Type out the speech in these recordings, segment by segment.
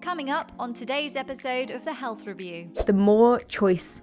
Coming up on today's episode of The Health Review. The more choice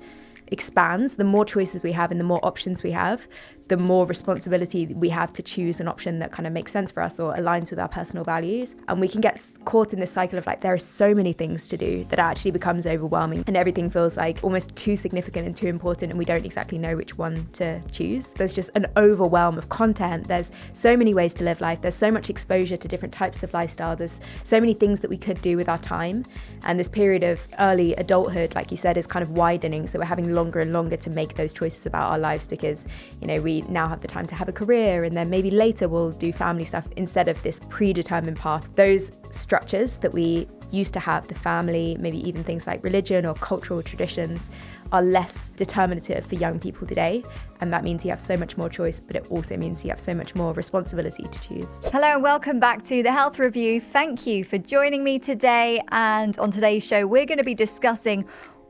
expands, the more choices we have and the more options we have, the more responsibility we have to choose an option that kind of makes sense for us or aligns with our personal values. And we can get caught in this cycle of like, there are so many things to do that actually becomes overwhelming and everything feels like almost too significant and too important and we don't exactly know which one to choose. There's just an overwhelm of content. There's so many ways to live life. There's so much exposure to different types of lifestyle. There's so many things that we could do with our time. And this period of early adulthood, like you said, is kind of widening. So we're having longer and longer to make those choices about our lives because, you know, we now have the time to have a career and then maybe later we'll do family stuff instead of this predetermined path. Those structures that we used to have, the family, maybe even things like religion or cultural traditions, are less determinative for young people today. And that means you have so much more choice, but it also means you have so much more responsibility to choose. Hello and welcome back to The Health Review. Thank you for joining me today. And on today's show, we're going to be discussing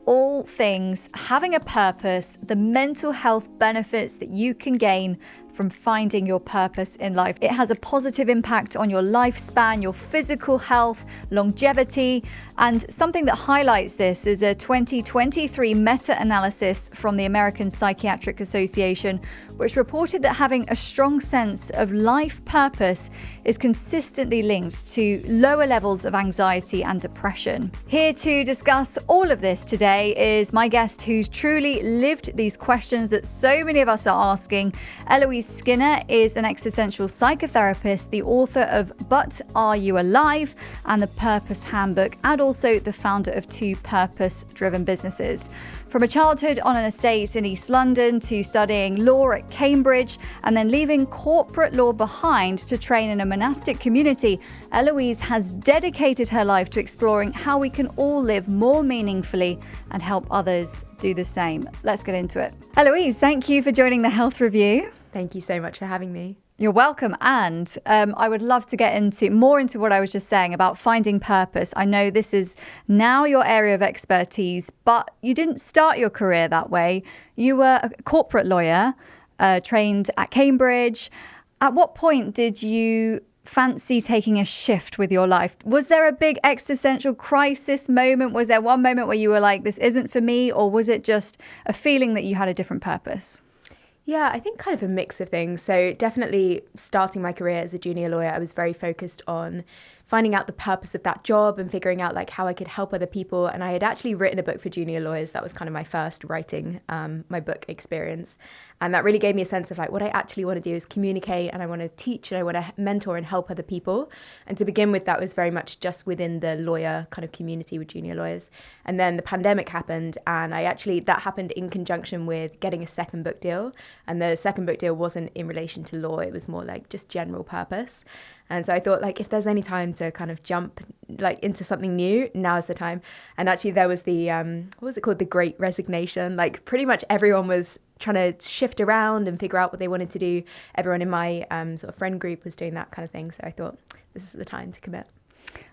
all things having a purpose, the mental health benefits that you can gain from finding your purpose in life. It has a positive impact on your lifespan, your physical health, longevity, and something that highlights this is a 2023 meta-analysis from the American Psychiatric Association, which reported that having a strong sense of life purpose is consistently linked to lower levels of anxiety and depression. Here to discuss all of this today is my guest who's truly lived these questions that so many of us are asking. Eloise Skinner is an existential psychotherapist, the author of But Are You Alive? And the Purpose Handbook, and also the founder of 2 purpose-driven businesses. From a childhood on an estate in East London to studying law at Cambridge and then leaving corporate law behind to train in a monastic community, Eloise has dedicated her life to exploring how we can all live more meaningfully and help others do the same. Let's get into it. Eloise, thank you for joining The Health Review. Thank you so much for having me. You're welcome. And I would love to get into what I was just saying about finding purpose. I know this is now your area of expertise, but you didn't start your career that way. You were a corporate lawyer, trained at Cambridge. At what point did you fancy taking a shift with your life? Was there a big existential crisis moment? Was there one moment where you were like, this isn't for me? Or was it just a feeling that you had a different purpose? Yeah, I think kind of a mix of things. So definitely starting my career as a junior lawyer, I was very focused on finding out the purpose of that job and figuring out like how I could help other people. And I had actually written a book for junior lawyers. That was kind of my first writing my book experience. And that really gave me a sense of like what I actually want to do is communicate, and I want to teach, and I want to mentor and help other people. And to begin with, that was very much just within the lawyer kind of community with junior lawyers. And then the pandemic happened, and that happened in conjunction with getting a second book deal. And the second book deal wasn't in relation to law, it was more like just general purpose. And so I thought, like, if there's any time to kind of jump like into something new, now's the time. And actually there was the, what was it called? The Great Resignation. Like pretty much everyone was trying to shift around and figure out what they wanted to do. Everyone in my sort of friend group was doing that kind of thing. So I thought this is the time to commit.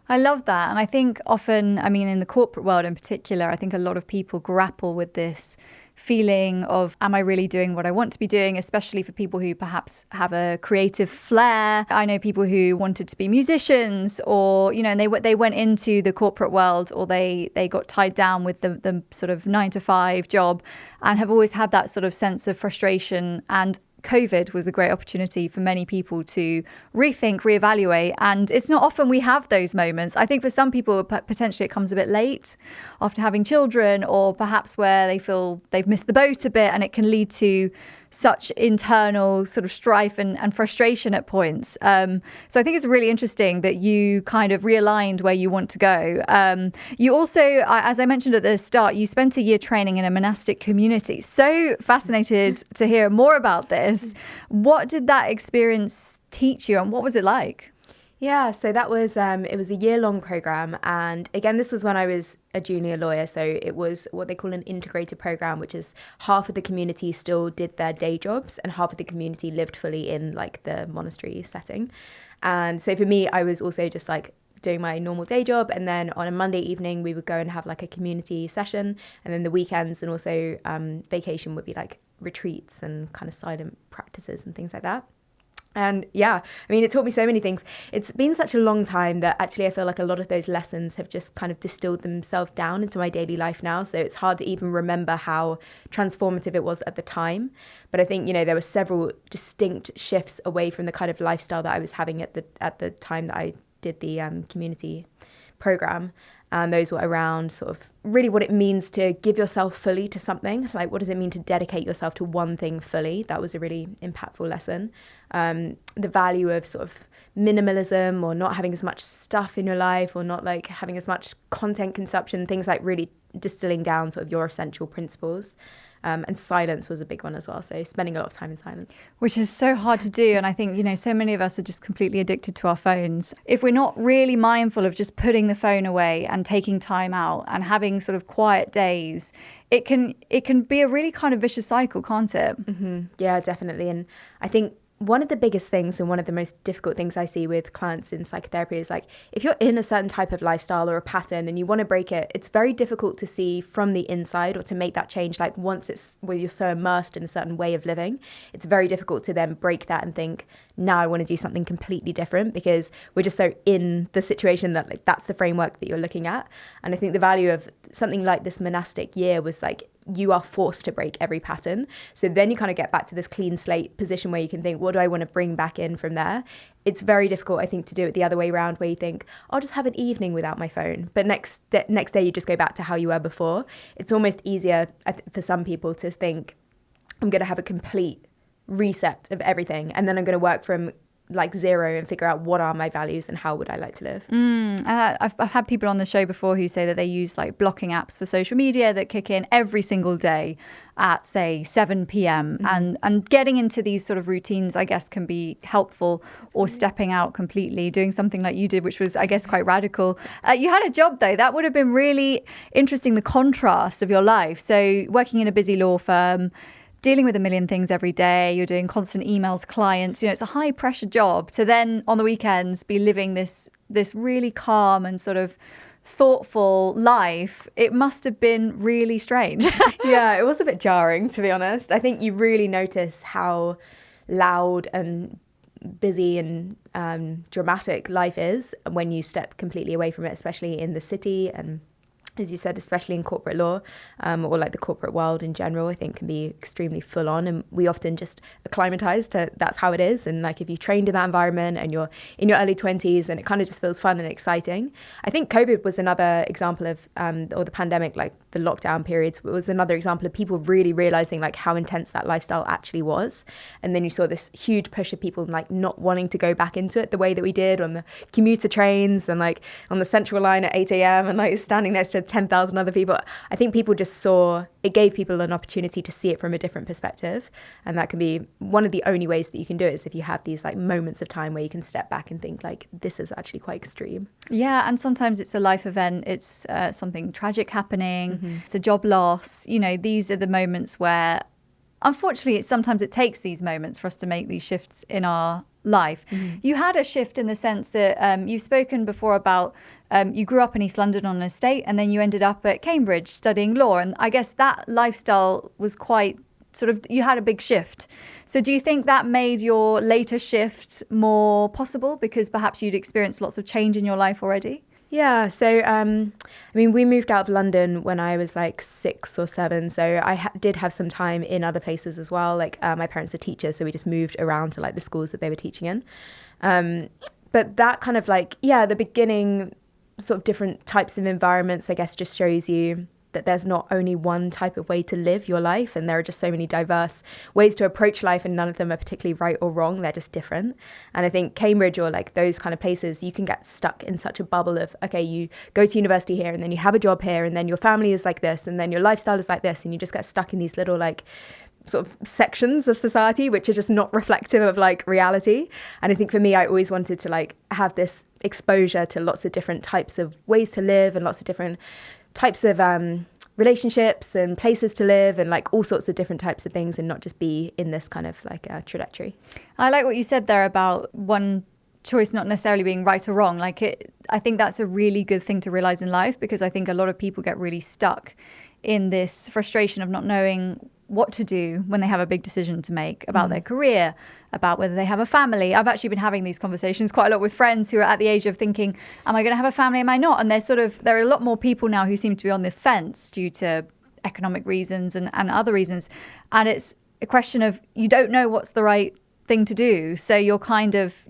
I love that. And I think often, I mean, in the corporate world in particular, I think a lot of people grapple with this feeling of, am I really doing what I want to be doing, especially for people who perhaps have a creative flair. I know people who wanted to be musicians, or, you know, and they went into the corporate world, or they got tied down with the sort of 9-to-5 job, and have always had that sort of sense of frustration. And COVID was a great opportunity for many people to rethink, reevaluate. And it's not often we have those moments. I think for some people, potentially it comes a bit late after having children, or perhaps where they feel they've missed the boat a bit, and it can lead to such internal sort of strife and frustration at points. So I think it's really interesting that you kind of realigned where you want to go. You also, as I mentioned at the start, you spent a year training in a monastic community. So fascinated to hear more about this. What did that experience teach you, and what was it like? Yeah, so that was, it was a year-long program. And again, this was when I was a junior lawyer. So it was what they call an integrated program, which is half of the community still did their day jobs and half of the community lived fully in like the monastery setting. And so for me, I was also just like doing my normal day job. And then on a Monday evening, we would go and have like a community session. And then the weekends and also vacation would be like retreats and kind of silent practices and things like that. And yeah, I mean, it taught me so many things. It's been such a long time that actually I feel like a lot of those lessons have just kind of distilled themselves down into my daily life now. So it's hard to even remember how transformative it was at the time. But I think, there were several distinct shifts away from the kind of lifestyle that I was having at the time that I did the community program. And those were around sort of really what it means to give yourself fully to something. Like, what does it mean to dedicate yourself to one thing fully? That was a really impactful lesson. The value of sort of minimalism, or not having as much stuff in your life, or not like having as much content consumption, things like really distilling down sort of your essential principles. And silence was a big one as well. So spending a lot of time in silence. Which is so hard to do. And I think, so many of us are just completely addicted to our phones. If we're not really mindful of just putting the phone away and taking time out and having sort of quiet days, it can be a really kind of vicious cycle, can't it? Mm-hmm. Yeah, definitely. And I think one of the biggest things and one of the most difficult things I see with clients in psychotherapy is like, if you're in a certain type of lifestyle or a pattern and you want to break it, it's very difficult to see from the inside or to make that change. Like once you're so immersed in a certain way of living, it's very difficult to then break that and think, now I want to do something completely different, because we're just so in the situation that like that's the framework that you're looking at. And I think the value of something like this monastic year was like, you are forced to break every pattern. So then you kind of get back to this clean slate position where you can think, what do I want to bring back in from there? It's very difficult, I think, to do it the other way around, where you think, I'll just have an evening without my phone. But next day you just go back to how you were before. It's almost easier for some people to think, I'm going to have a complete reset of everything, and then I'm going to work from like zero and figure out what are my values and how would I like to live. I've had people on the show before who say that they use like blocking apps for social media that kick in every single day at say 7 p.m. And getting into these sort of routines, I guess, can be helpful, or stepping out completely, doing something like you did, which was, I guess, quite radical. You had a job though. That would have been really interesting, the contrast of your life. So working in a busy law firm, dealing with a million things every day, you're doing constant emails, clients, it's a high pressure job, to then on the weekends be living this really calm and sort of thoughtful life. It must have been really strange. Yeah, it was a bit jarring, to be honest. I think you really notice how loud and busy and dramatic life is when you step completely away from it, especially in the city, and as you said, especially in corporate law, or like the corporate world in general, I think can be extremely full on. And we often just acclimatize to that's how it is. And like if you trained in that environment and you're in your early 20s and it kind of just feels fun and exciting. I think COVID was another example of, or the pandemic, like the lockdown periods, was another example of people really realizing like how intense that lifestyle actually was. And then you saw this huge push of people like not wanting to go back into it the way that we did on the commuter trains and like on the central line at 8 a.m. and like standing next to 10,000 other people. I think people just saw, it gave people an opportunity to see it from a different perspective. And that can be one of the only ways that you can do it, is if you have these like moments of time where you can step back and think like, this is actually quite extreme. Yeah, and sometimes it's a life event, it's something tragic happening, it's a job loss. These are the moments where, unfortunately, sometimes it takes these moments for us to make these shifts in our life. You had a shift in the sense that you've spoken before about you grew up in East London on an estate, and then you ended up at Cambridge studying law. And I guess that lifestyle was quite sort of, you had a big shift. So do you think that made your later shift more possible because perhaps you'd experienced lots of change in your life already? Yeah, so we moved out of London when I was like 6 or 7, so I did have some time in other places as well. Like my parents are teachers, so we just moved around to like the schools that they were teaching in. But that kind of like, the beginning sort of different types of environments, I guess, just shows you that there's not only one type of way to live your life, and there are just so many diverse ways to approach life, and none of them are particularly right or wrong. They're just different. And I think Cambridge or like those kind of places, you can get stuck in such a bubble of, okay, you go to university here and then you have a job here and then your family is like this and then your lifestyle is like this, and you just get stuck in these little like sort of sections of society which are just not reflective of like reality. And I think for me, I always wanted to like have this exposure to lots of different types of ways to live and lots of different types of relationships and places to live and like all sorts of different types of things, and not just be in this kind of like a trajectory. I like what you said there about one choice not necessarily being right or wrong. I think that's a really good thing to realize in life, because I think a lot of people get really stuck in this frustration of not knowing what to do when they have a big decision to make about their career, about whether they have a family. I've actually been having these conversations quite a lot with friends who are at the age of thinking, am I going to have a family? Am I not? And there are a lot more people now who seem to be on the fence due to economic reasons and other reasons. And it's a question of, you don't know what's the right thing to do. So you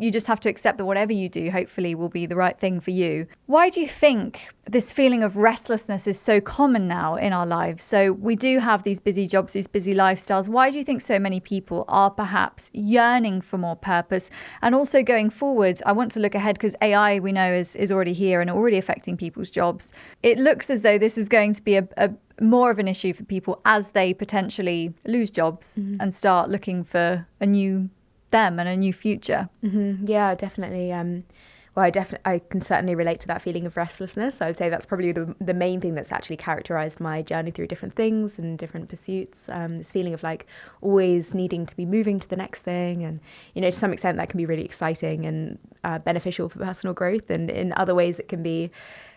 just have to accept that whatever you do, hopefully will be the right thing for you. Why do you think this feeling of restlessness is so common now in our lives? So we do have these busy jobs, these busy lifestyles. Why do you think so many people are perhaps yearning for more purpose? And also going forward, I want to look ahead because AI, we know, is already here and already affecting people's jobs. It looks as though this is going to be a more of an issue for people as they potentially lose jobs and start looking for a new them and a new future. Yeah, definitely. I can certainly relate to that feeling of restlessness. I would say that's probably the main thing that's actually characterized my journey through different things and different pursuits. This feeling of like always needing to be moving to the next thing, and to some extent that can be really exciting and beneficial for personal growth, and in other ways it can be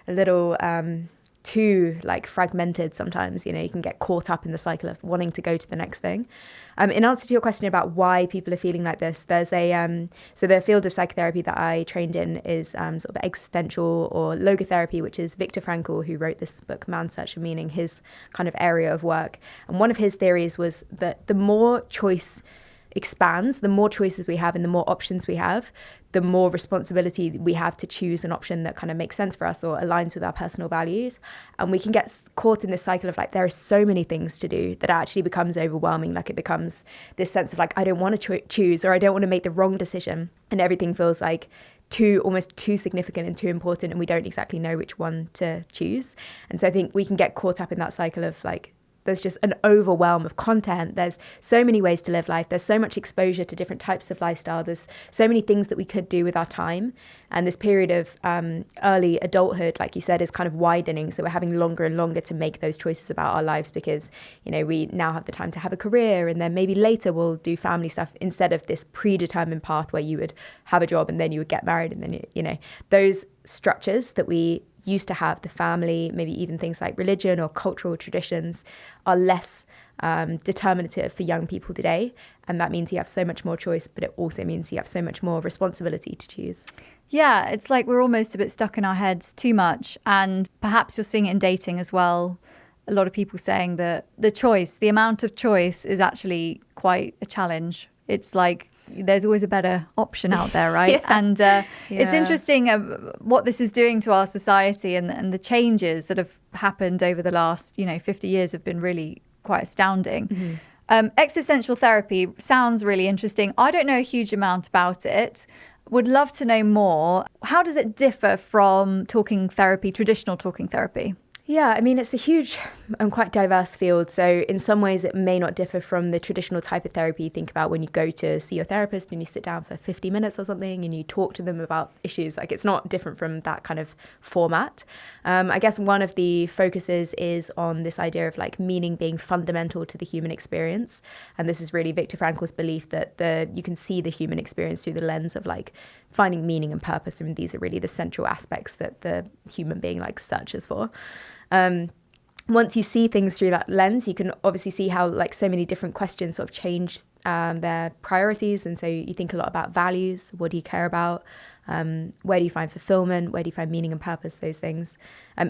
a little too like fragmented sometimes. You can get caught up in the cycle of wanting to go to the next thing. In answer to your question about why people are feeling like this, there's so the field of psychotherapy that I trained in is sort of existential or logotherapy, which is Viktor Frankl, who wrote this book Man's Search for Meaning, his kind of area of work. And one of his theories was that the more choice expands, the more choices we have and the more options we have, the more responsibility we have to choose an option that kind of makes sense for us or aligns with our personal values. And we can get caught in this cycle of like, there are so many things to do that actually becomes overwhelming. Like it becomes this sense of like, I don't want to choose, or I don't want to make the wrong decision. And everything feels like almost too significant and too important, and we don't exactly know which one to choose. And so I think we can get caught up in that cycle of like, there's just an overwhelm of content. There's so many ways to live life. There's so much exposure to different types of lifestyle. There's so many things that we could do with our time. And this period of early adulthood, like you said, is kind of widening. So we're having longer and longer to make those choices about our lives because, we now have the time to have a career, and then maybe later we'll do family stuff instead of this predetermined path where you would have a job and then you would get married. And then, those structures that we used to have, the family, maybe even things like religion or cultural traditions, are less determinative for young people today. And that means you have so much more choice, but it also means you have so much more responsibility to choose. Yeah, it's like we're almost a bit stuck in our heads too much. And perhaps you're seeing it in dating as well. A lot of people saying that the amount of choice is actually quite a challenge. It's like there's always a better option out there, right? Yeah. And it's interesting what this is doing to our society, and the changes that have happened over the last 50 years have been really quite astounding. Existential therapy sounds really interesting. I don't know a huge amount about it. Would love to know more. How does it differ from traditional talking therapy? Yeah, I mean, it's a huge and quite diverse field. So in some ways, it may not differ from the traditional type of therapy you think about when you go to see your therapist and you sit down for 50 minutes or something and you talk to them about issues. Like, it's not different from that kind of format. I guess one of the focuses is on this idea of like meaning being fundamental to the human experience. And this is really Viktor Frankl's belief that you can see the human experience through the lens of like finding meaning and purpose. And these are really the central aspects that the human being like searches for. Once you see things through that lens, you can obviously see how like so many different questions sort of change their priorities. And so you think a lot about values. What do you care about? Where do you find fulfillment? Where do you find meaning and purpose? Those things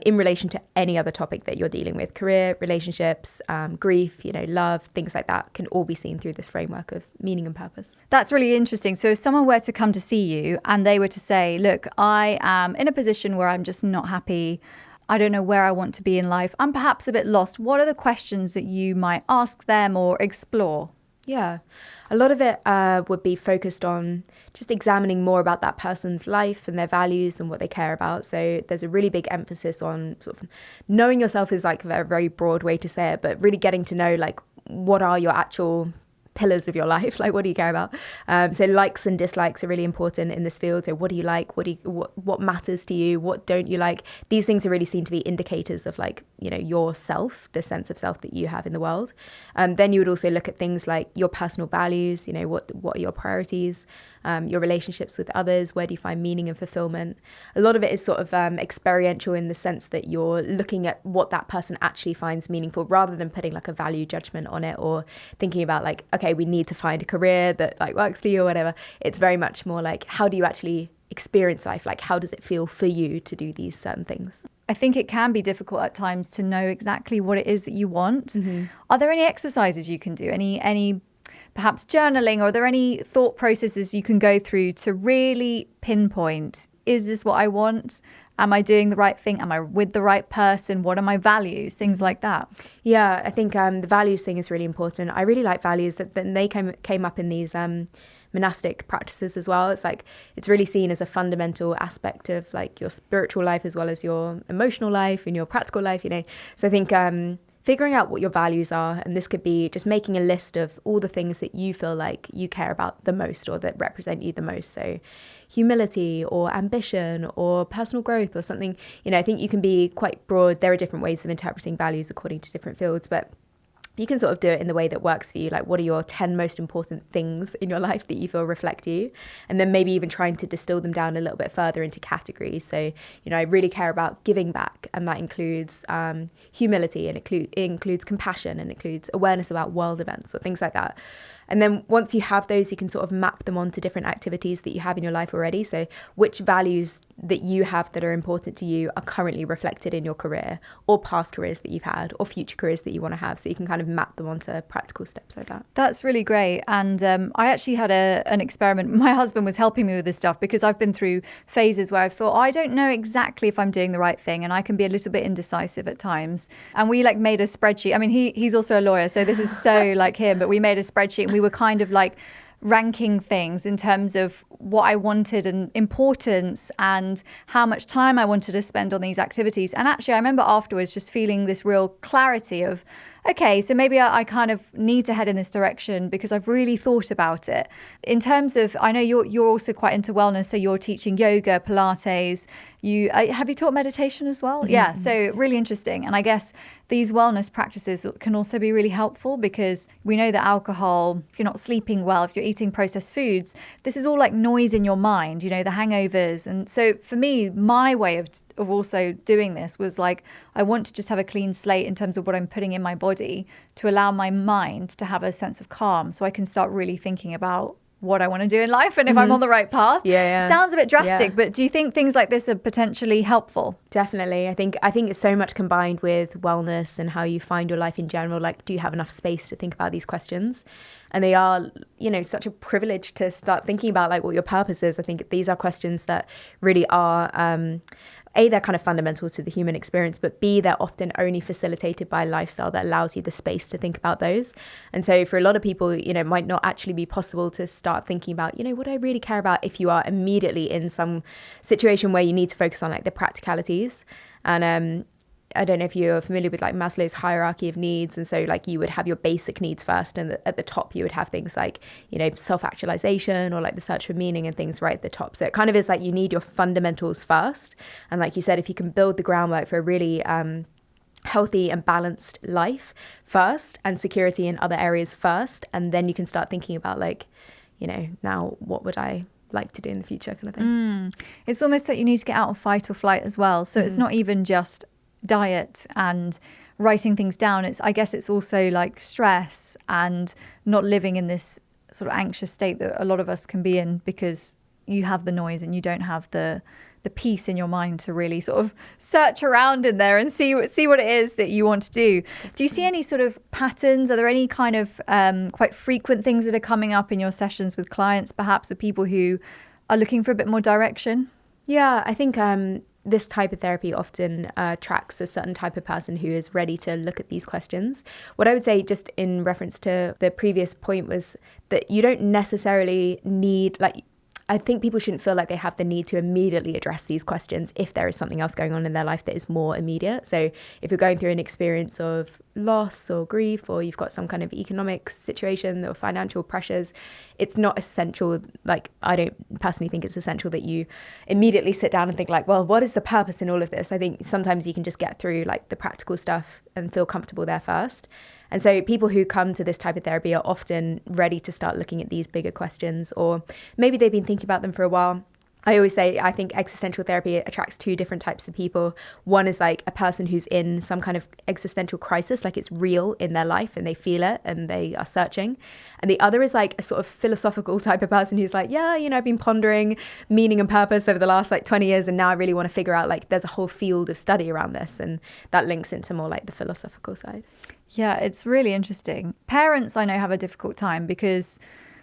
in relation to any other topic that you're dealing with: career, relationships, grief, love, things like that can all be seen through this framework of meaning and purpose. That's really interesting. So if someone were to come to see you and they were to say, look, I am in a position where I'm just not happy. I don't know where I want to be in life. I'm perhaps a bit lost. What are the questions that you might ask them or explore? Yeah, a lot of it would be focused on just examining more about that person's life and their values and what they care about. So there's a really big emphasis on sort of knowing yourself is like a very, very broad way to say it, but really getting to know like what are your actual pillars of your life, like what do you care about? So likes and dislikes are really important in this field. So what do you like? What matters to you? What don't you like? These things are really seen to be indicators of like, yourself, the sense of self that you have in the world. Then you would also look at things like your personal values, what are your priorities? your relationships with others, where do you find meaning and fulfillment. A lot of it is sort of experiential in the sense that you're looking at what that person actually finds meaningful, rather than putting like a value judgment on it or thinking about like, okay, we need to find a career that like works for you or whatever. It's very much more like, how do you actually experience life? Like, how does it feel for you to do these certain things? I think it can be difficult at times to know exactly what it is that you want. Are there any exercises you can do? Any perhaps journaling, or are there any thought processes you can go through to really pinpoint, is this what I want? Am I doing the right thing? Am I with the right person? What are my values? Things like that. Yeah, I think the values thing is really important. I really like values that they came up in these monastic practices as well. It's like, it's really seen as a fundamental aspect of like your spiritual life as well as your emotional life and your practical life, you know. So I think figuring out what your values are, and this could be just making a list of all the things that you feel like you care about the most or that represent you the most. So humility or ambition or personal growth or something, you know. I think you can be quite broad. There are different ways of interpreting values according to different fields, but you can sort of do it in the way that works for you. Like, what are your 10 most important things in your life that you feel reflect you? And then maybe even trying to distill them down a little bit further into categories. So, you know, I really care about giving back, and that includes humility, and it includes compassion, and includes awareness about world events or things like that. And then once you have those, you can sort of map them onto different activities that you have in your life already. So which values that you have that are important to you are currently reflected in your career, or past careers that you've had, or future careers that you want to have. So you can kind of map them onto practical steps like that. That's really great. And I actually had an experiment. My husband was helping me with this stuff, because I've been through phases where I've thought, I don't know exactly if I'm doing the right thing, and I can be a little bit indecisive at times. And we like made a spreadsheet. I mean, he's also a lawyer, so this is so like him, but we made a spreadsheet, and we were kind of like ranking things in terms of what I wanted and importance and how much time I wanted to spend on these activities. And actually, I remember afterwards just feeling this real clarity of, okay, so maybe I kind of need to head in this direction because I've really thought about it. In terms of, I know you're also quite into wellness, so you're teaching yoga, Pilates. Have you taught meditation as well? Mm-hmm. Yeah, so really interesting. And I guess these wellness practices can also be really helpful, because we know that alcohol, if you're not sleeping well, if you're eating processed foods, this is all like noise in your mind, you know, the hangovers. And so for me, my way of also doing this was like, I want to just have a clean slate in terms of what I'm putting in my body, to allow my mind to have a sense of calm, so I can start really thinking about what I want to do in life and if I'm on the right path. Yeah. Sounds a bit drastic, but do you think things like this are potentially helpful? Definitely. I think it's so much combined with wellness and how you find your life in general. Like, do you have enough space to think about these questions? And they are, you know, such a privilege to start thinking about like what your purpose is. I think these are questions that really are, A, they're kind of fundamental to the human experience, but B, they're often only facilitated by a lifestyle that allows you the space to think about those. And so for a lot of people, you know, it might not actually be possible to start thinking about, you know, what do I really care about, if you are immediately in some situation where you need to focus on like the practicalities. And I don't know if you're familiar with like Maslow's hierarchy of needs. And so like you would have your basic needs first, and at the top you would have things like, you know, self-actualization or like the search for meaning and things right at the top. So it kind of is like you need your fundamentals first. And like you said, if you can build the groundwork for a really healthy and balanced life first, and security in other areas first, and then you can start thinking about like, you know, now what would I like to do in the future kind of thing. It's almost like you need to get out of fight or flight as well. So it's not even just diet and writing things down. I guess it's also like stress and not living in this sort of anxious state that a lot of us can be in, because you have the noise and you don't have the peace in your mind to really sort of search around in there and see what it is that you want to do. Do you see any sort of patterns? Are there any kind of quite frequent things that are coming up in your sessions with clients, perhaps with people who are looking for a bit more direction? Yeah, I think this type of therapy often tracks a certain type of person who is ready to look at these questions. What I would say, just in reference to the previous point, was that you don't necessarily need, like, I think people shouldn't feel like they have the need to immediately address these questions if there is something else going on in their life that is more immediate. So if you're going through an experience of loss or grief, or you've got some kind of economic situation or financial pressures, it's not essential. Like, I don't personally think it's essential that you immediately sit down and think like, well, what is the purpose in all of this? I think sometimes you can just get through like the practical stuff and feel comfortable there first. And so people who come to this type of therapy are often ready to start looking at these bigger questions, or maybe they've been thinking about them for a while. I always say I think existential therapy attracts two different types of people. One is like a person who's in some kind of existential crisis, like it's real in their life and they feel it and they are searching. And the other is like a sort of philosophical type of person who's like, yeah, I've been pondering meaning and purpose over the last like 20 years and now I really want to figure out, like, there's a whole field of study around this, and that links into more like the philosophical side. Yeah, it's really interesting. Parents, I know, have a difficult time because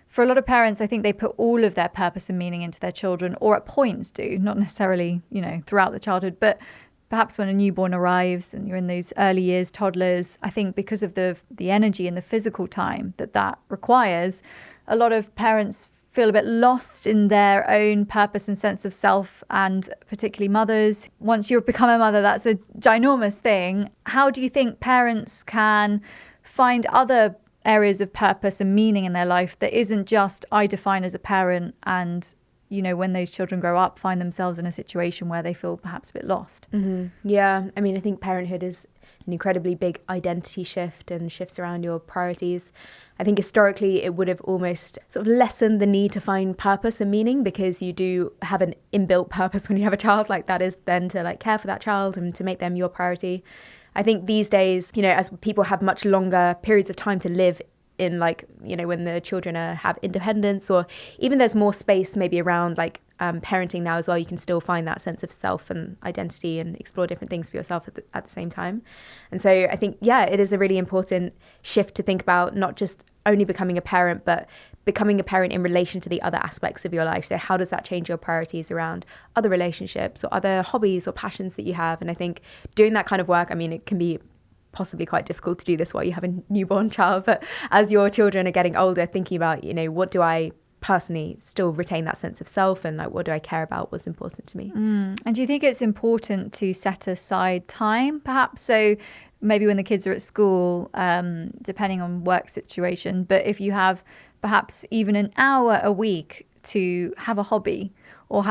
for a lot of parents, I think they put all of their purpose and meaning into their children, or at points do, not necessarily, throughout the childhood, but perhaps when a newborn arrives and you're in those early years, toddlers, I think because of the energy and the physical time that requires, a lot of parents feel a bit lost in their own purpose and sense of self, and particularly mothers. Once you become a mother, that's a ginormous thing. How do you think parents can find other areas of purpose and meaning in their life that isn't just I define as a parent, and when those children grow up find themselves in a situation where they feel perhaps a bit lost? Mm-hmm. Yeah, I mean, I think parenthood is an incredibly big identity shift and shifts around your priorities. I think historically it would have almost sort of lessened the need to find purpose and meaning, because you do have an inbuilt purpose when you have a child, like that is then to like care for that child and to make them your priority. I think these days, as people have much longer periods of time to live in, like, when the children have independence, or even there's more space maybe around like parenting now as well, you can still find that sense of self and identity and explore different things for yourself at the same time. And so I think, it is a really important shift to think about not just only becoming a parent, but becoming a parent in relation to the other aspects of your life. So how does that change your priorities around other relationships or other hobbies or passions that you have? And I think doing that kind of work, I mean, it can be possibly quite difficult to do this while you have a newborn child, but as your children are getting older, thinking about, what do I personally still retain that sense of self, and like, what do I care about, what's important to me. And do you think it's important to set aside time, perhaps? So maybe when the kids are at school, depending on work situation, but if you have perhaps even an hour a week to have a hobby or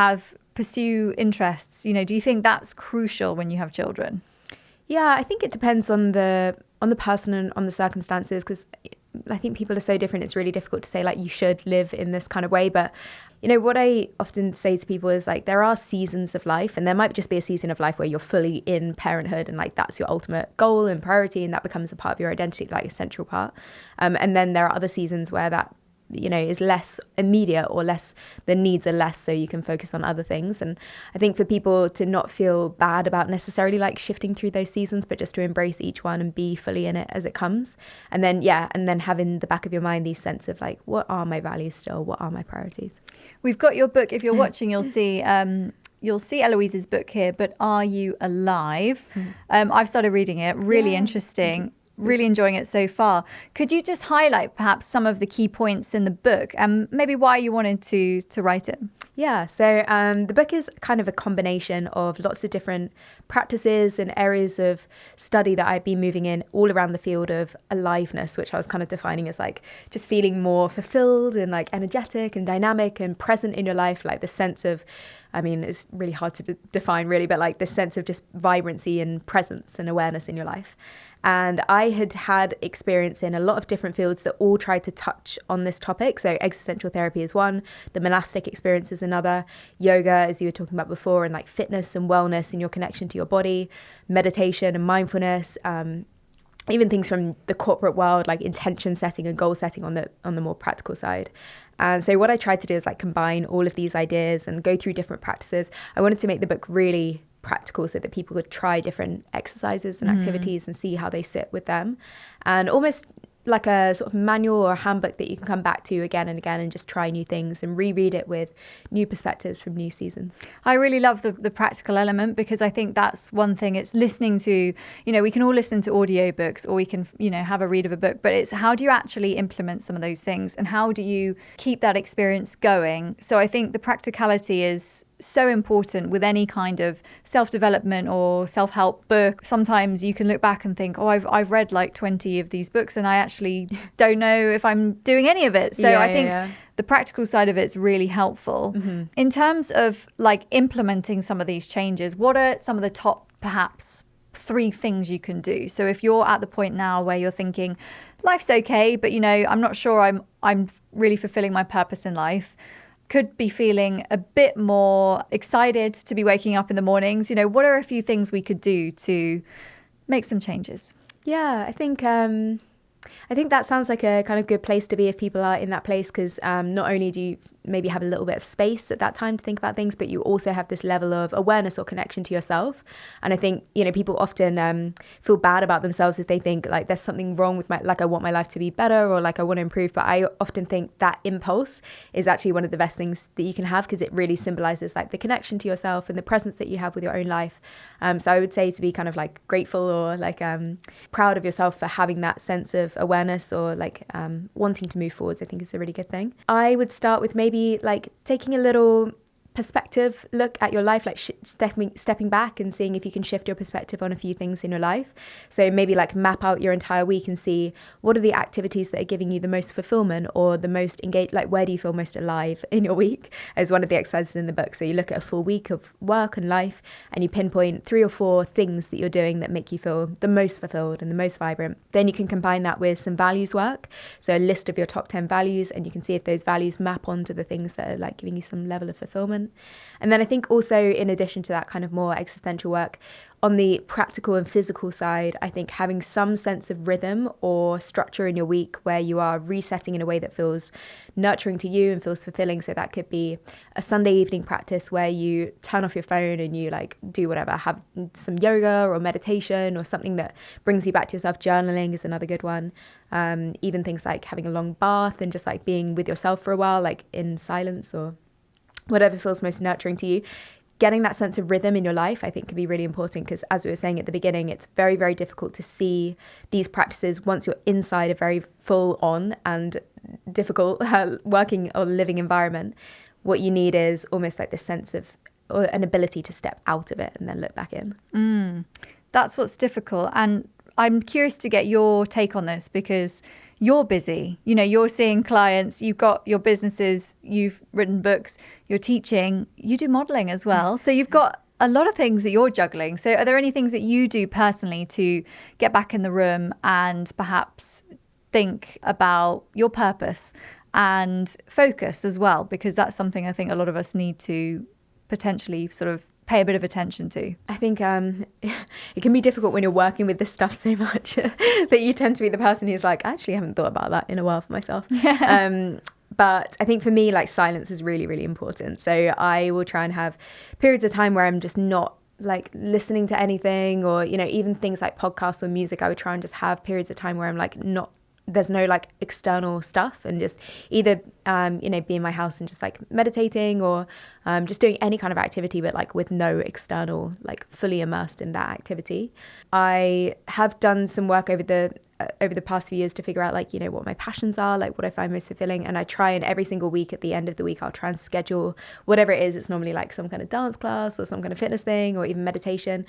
pursue interests, do you think that's crucial when you have children? Yeah, I think it depends on the person and on the circumstances, because I think people are so different. It's really difficult to say like you should live in this kind of way. But what I often say to people is like there are seasons of life, and there might just be a season of life where you're fully in parenthood and like that's your ultimate goal and priority, and that becomes a part of your identity, like a central part. And then there are other seasons where that is less immediate, or the needs are less, so you can focus on other things. And I think for people to not feel bad about necessarily like shifting through those seasons, but just to embrace each one and be fully in it as it comes. And then have in the back of your mind these sense of like, what are my values still? What are my priorities? We've got your book. If you're watching, you'll see Eloise's book here, but Are You Alive? I've started reading it. Really interesting. Really enjoying it so far. Could you just highlight perhaps some of the key points in the book and maybe why you wanted to write it? Yeah, so the book is kind of a combination of lots of different practices and areas of study that I've been moving in all around the field of aliveness, which I was kind of defining as like just feeling more fulfilled and like energetic and dynamic and present in your life, like the sense of, I mean, it's really hard to define really, but like this sense of just vibrancy and presence and awareness in your life. And I had experience in a lot of different fields that all tried to touch on this topic. So existential therapy is one, the monastic experience is another, yoga, as you were talking about before, and like fitness and wellness and your connection to your body, meditation and mindfulness, even things from the corporate world, like intention setting and goal setting on the more practical side. And so what I tried to do is like combine all of these ideas and go through different practices. I wanted to make the book really practical so that people could try different exercises and activities and see how they sit with them, and almost like a sort of manual or a handbook that you can come back to again and again and just try new things and reread it with new perspectives from new seasons. I really love the practical element, because I think that's one thing. It's listening to, we can all listen to audiobooks, or we can, have a read of a book, but it's how do you actually implement some of those things and how do you keep that experience going? So I think the practicality is so important with any kind of self-development or self-help book. Sometimes you can look back and think, I've read like 20 of these books and I actually don't know if I'm doing any of it. So I think the practical side of it's really helpful. In terms of like implementing some of these changes, what are some of the top perhaps 3 things you can do. So if you're at the point now where you're thinking, life's okay, but I'm not sure I'm really fulfilling my purpose in life, could be feeling a bit more excited to be waking up in the mornings, what are a few things we could do to make some changes? Yeah, I think that sounds like a kind of good place to be if people are in that place, because not only do you maybe have a little bit of space at that time to think about things, but you also have this level of awareness or connection to yourself. And I think, people often feel bad about themselves if they think like there's something wrong with I want my life to be better, or like I want to improve. But I often think that impulse is actually one of the best things that you can have, because it really symbolizes like the connection to yourself and the presence that you have with your own life. So I would say to be kind of like grateful or like proud of yourself for having that sense of awareness, or like wanting to move forwards, I think is a really good thing. I would start with maybe like taking a little perspective look at your life, like stepping back and seeing if you can shift your perspective on a few things in your life. So maybe like map out your entire week and see what are the activities that are giving you the most fulfillment or the most engaged, like where do you feel most alive in your week, as one of the exercises in the book. So you look at a full week of work and life and you pinpoint 3 or 4 things that you're doing that make you feel the most fulfilled and the most vibrant. Then you can combine that with some values work, so a list of your top 10 values, and you can see if those values map onto the things that are like giving you some level of fulfillment. And then I think also, in addition to that kind of more existential work, on the practical and physical side, I think having some sense of rhythm or structure in your week where you are resetting in a way that feels nurturing to you and feels fulfilling. So that could be a Sunday evening practice where you turn off your phone and you like do whatever, have some yoga or meditation or something that brings you back to yourself. Journaling is another good one. Even things like having a long bath and just like being with yourself for a while, like in silence or whatever feels most nurturing to you. Getting that sense of rhythm in your life, I think, can be really important, because as we were saying at the beginning, it's very, very difficult to see these practices once you're inside a very full on and difficult working or living environment. What you need is almost like this sense of, or an ability to step out of it and then look back in. That's what's difficult. And I'm curious to get your take on this, because you're busy, you're seeing clients, you've got your businesses, you've written books, you're teaching, you do modeling as well. So you've got a lot of things that you're juggling. So are there any things that you do personally to get back in the room and perhaps think about your purpose and focus as well? Because that's something I think a lot of us need to potentially sort of pay a bit of attention to. I think it can be difficult when you're working with this stuff so much that you tend to be the person who's like, I actually haven't thought about that in a while for myself. But I think for me, like, silence is really, really important. So I will try and have periods of time where I'm just not like listening to anything, or, even things like podcasts or music. I would try and just have periods of time where I'm like there's no like external stuff, and just either be in my house and just like meditating, or just doing any kind of activity, but like with no external, like fully immersed in that activity. I have done some work over the past few years to figure out like, what my passions are, like what I find most fulfilling. And I try, and every single week at the end of the week, I'll try and schedule whatever it is. It's normally like some kind of dance class or some kind of fitness thing or even meditation,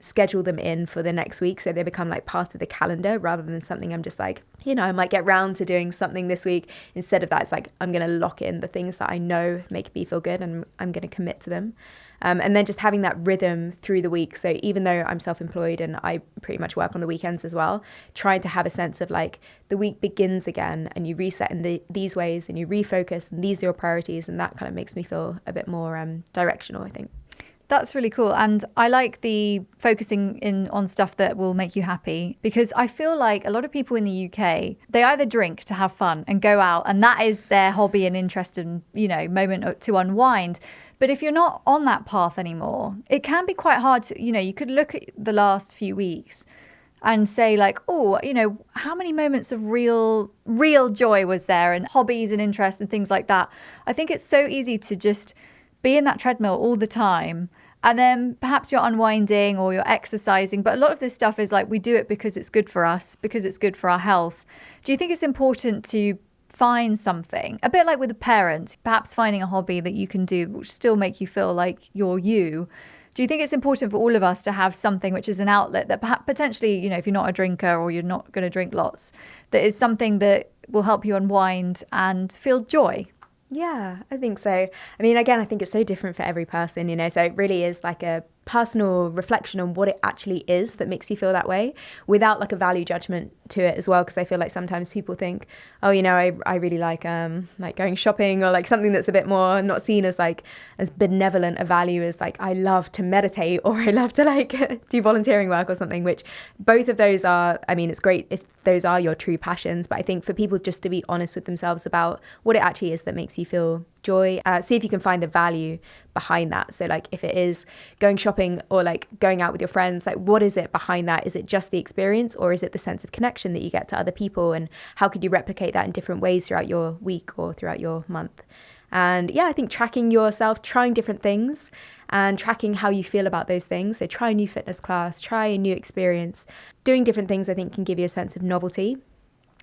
schedule them in for the next week. So they become like part of the calendar rather than something I'm just like, I might get round to doing something this week. Instead of that, it's like, I'm going to lock in the things that I know make me feel good, and I'm going to commit to them. And then just having that rhythm through the week. So even though I'm self-employed and I pretty much work on the weekends as well, trying to have a sense of like the week begins again and you reset in these ways and you refocus and these are your priorities. And that kind of makes me feel a bit more directional, I think. That's really cool. And I like the focusing in on stuff that will make you happy, because I feel like a lot of people in the UK, they either drink to have fun and go out, and that is their hobby and interest and, moment to unwind. But if you're not on that path anymore, it can be quite hard to, you could look at the last few weeks and say like, oh, how many moments of real joy was there, and hobbies and interests and things like that. I think it's so easy to just be in that treadmill all the time, and then perhaps you're unwinding or you're exercising. But a lot of this stuff is like, we do it because it's good for us, because it's good for our health. Do you think it's important to find something, a bit like with a parent, perhaps finding a hobby that you can do which still make you feel like you're you? Do you think it's important for all of us to have something which is an outlet that perhaps potentially, if you're not a drinker or you're not going to drink lots, that is something that will help you unwind and feel joy? Yeah, I think so. I mean, again, I think it's so different for every person, so it really is like a personal reflection on what it actually is that makes you feel that way, without like a value judgment to it as well. Because I feel like sometimes people think, oh, you know, I really like going shopping, or like something that's a bit more not seen as like as benevolent a value as like I love to meditate, or I love to like do volunteering work or something, which both of those are, I mean, it's great if those are your true passions, but I think for people just to be honest with themselves about what it actually is that makes you feel joy, see if you can find the value behind that. So like if it is going shopping or like going out with your friends, like what is it behind that? Is it just the experience, or is it the sense of connection that you get to other people, and how could you replicate that in different ways throughout your week or throughout your month? And yeah, I think tracking yourself, trying different things and tracking how you feel about those things. So try a new fitness class, try a new experience. Doing different things, I think, can give you a sense of novelty.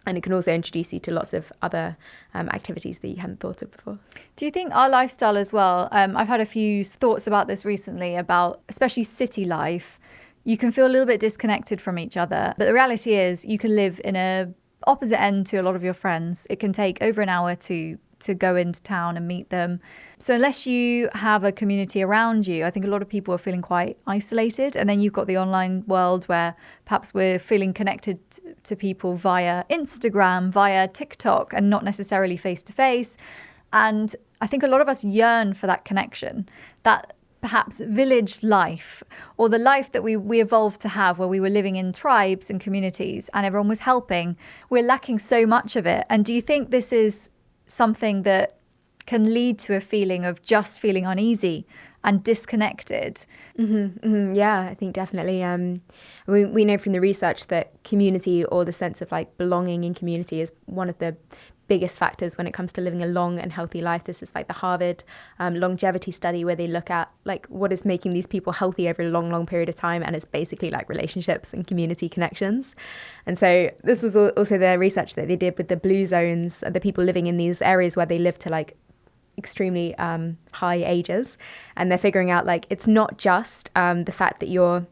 And it can also introduce you to lots of other activities that you hadn't thought of before. Do you think our lifestyle as well, I've had a few thoughts about this recently, about especially city life, you can feel a little bit disconnected from each other. But the reality is you can live in a opposite end to a lot of your friends. It can take over an hour to go into town and meet them. So unless you have a community around you, I think a lot of people are feeling quite isolated. And then you've got the online world where perhaps we're feeling connected to people via Instagram, via TikTok, and not necessarily face to face. And I think a lot of us yearn for that connection, that perhaps village life, or the life that we evolved to have, where we were living in tribes and communities and everyone was helping. We're lacking so much of it. And do you think this is something that can lead to a feeling of just feeling uneasy and disconnected? Yeah, I think definitely. We know from the research that community, or the sense of like belonging in community, is one of the biggest factors when it comes to living a long and healthy life. This is like the Harvard longevity study, where they look at like what is making these people healthy over a long period of time, and it's basically like relationships and community connections. And so this was also the research that they did with the blue zones, the people living in these areas where they live to like extremely high ages, and they're figuring out like it's not just the fact that you're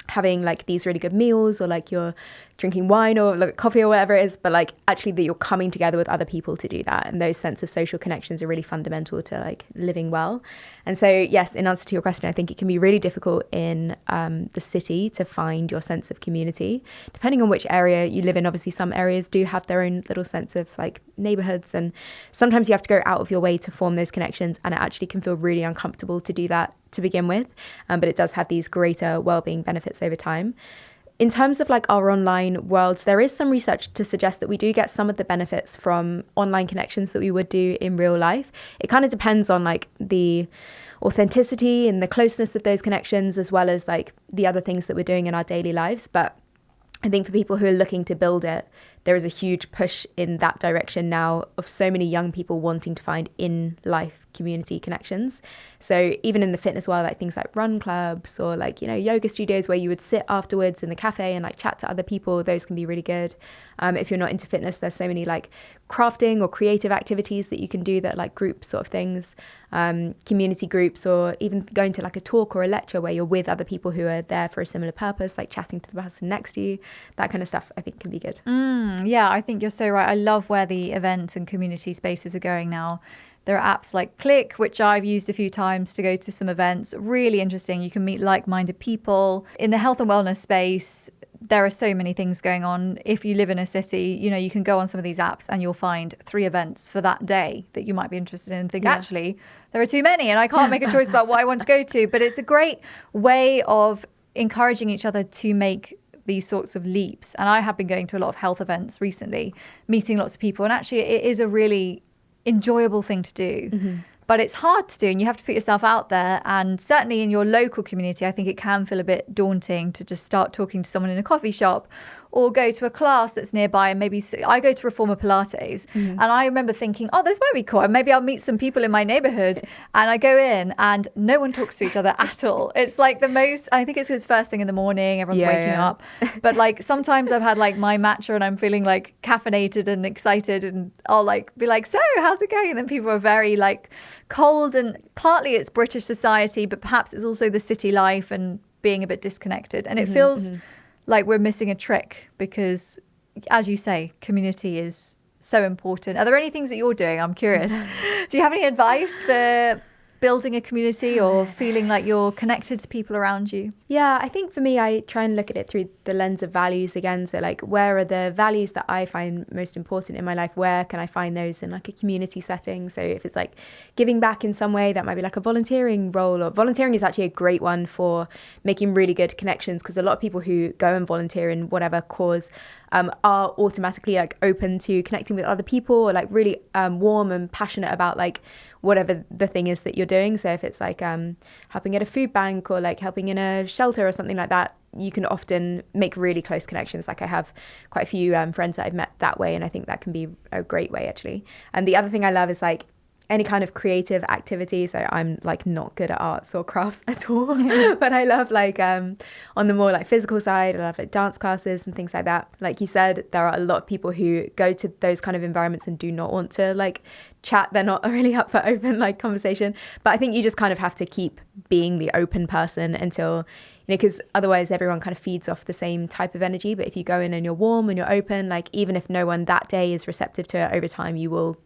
having like these really good meals, or like you're drinking wine or like coffee or whatever it is, but like actually that you're coming together with other people to do that. And those sense of social connections are really fundamental to like living well. And so yes, in answer to your question, I think it can be really difficult in the city to find your sense of community, depending on which area you live in. Obviously some areas do have their own little sense of like neighborhoods, and sometimes you have to go out of your way to form those connections, and it actually can feel really uncomfortable to do that to begin with, but it does have these greater well-being benefits over time. In terms of like our online worlds, there is some research to suggest that we do get some of the benefits from online connections that we would do in real life. It kind of depends on like the authenticity and the closeness of those connections, as well as like the other things that we're doing in our daily lives. But I think for people who are looking to build it, there is a huge push in that direction now, of so many young people wanting to find in-life community connections. So even in the fitness world, like things like run clubs, or like, you know, yoga studios where you would sit afterwards in the cafe and like chat to other people, those can be really good. If you're not into fitness, there's so many like crafting or creative activities that you can do that are like group sort of things, community groups, or even going to like a talk or a lecture where you're with other people who are there for a similar purpose, like chatting to the person next to you. That kind of stuff I think can be good. Yeah, I think you're so right. I love where the event and community spaces are going now. There are apps like Click, which I've used a few times to go to some events. Really interesting. You can meet like-minded people. In the health and wellness space, there are so many things going on. If you live in a city, you know, you can go on some of these apps and you'll find 3 events for that day that you might be interested in, and think, actually, there are too many and I can't make a choice about what I want to go to. But it's a great way of encouraging each other to make these sorts of leaps. And I have been going to a lot of health events recently, meeting lots of people. And actually, it is a really enjoyable thing to do. But it's hard to do, and you have to put yourself out there. And certainly in your local community, I think it can feel a bit daunting to just start talking to someone in a coffee shop, or go to a class that's nearby. And maybe I go to Reformer Pilates, and I remember thinking, oh, this might be cool. Maybe I'll meet some people in my neighborhood. And I go in and no one talks to each other at all. It's like the most, I think it's because it's first thing in the morning, everyone's waking up. But like sometimes I've had like my matcha and I'm feeling like caffeinated and excited, and I'll like be like, so how's it going? And then people are very like cold, and partly it's British society, but perhaps it's also the city life and being a bit disconnected. And it feels like we're missing a trick, because, as you say, community is so important. Are there any things that you're doing? I'm curious. Do you have any advice for building a community or feeling like you're connected to people around you? Yeah, I think for me, I try and look at it through the lens of values again. So like, where are the values that I find most important in my life? Where can I find those in like a community setting? So if it's like giving back in some way, that might be like a volunteering role, or volunteering is actually a great one for making really good connections, because a lot of people who go and volunteer in whatever cause are automatically like open to connecting with other people, or like really warm and passionate about like whatever the thing is that you're doing. So if it's like helping at a food bank or like helping in a shelter or something like that, you can often make really close connections. Like I have quite a few friends that I've met that way, and I think that can be a great way actually. And the other thing I love is like any kind of creative activity. So I'm like not good at arts or crafts at all, but I love like on the more like physical side, I love like dance classes and things like that. Like you said, there are a lot of people who go to those kind of environments and do not want to like chat. They're not really up for open like conversation. But I think you just kind of have to keep being the open person until, you know, because otherwise everyone kind of feeds off the same type of energy. But if you go in and you're warm and you're open, like even if no one that day is receptive to it, over time you'll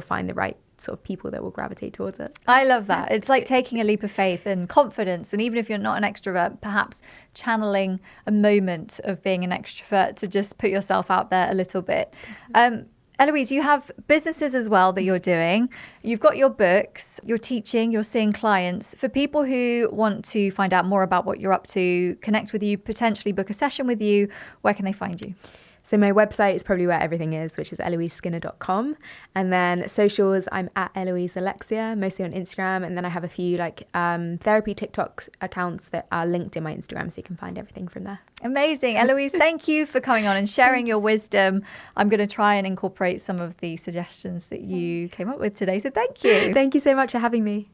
find the right sort of people that will gravitate towards it. I love that. It's like taking a leap of faith and confidence. And even if you're not an extrovert, perhaps channeling a moment of being an extrovert to just put yourself out there a little bit. Eloise, you have businesses as well that you're doing. You've got your books, you're teaching, you're seeing clients. For people who want to find out more about what you're up to, connect with you, potentially book a session with you, where can they find you? So my website is probably where everything is, which is eloiseskinner.com. And then socials, I'm at Eloise Alexia, mostly on Instagram. And then I have a few like therapy TikTok accounts that are linked in my Instagram, so you can find everything from there. Amazing. Eloise, thank you for coming on and sharing your wisdom. I'm going to try and incorporate some of the suggestions that you came up with today. So thank you. Thank you so much for having me.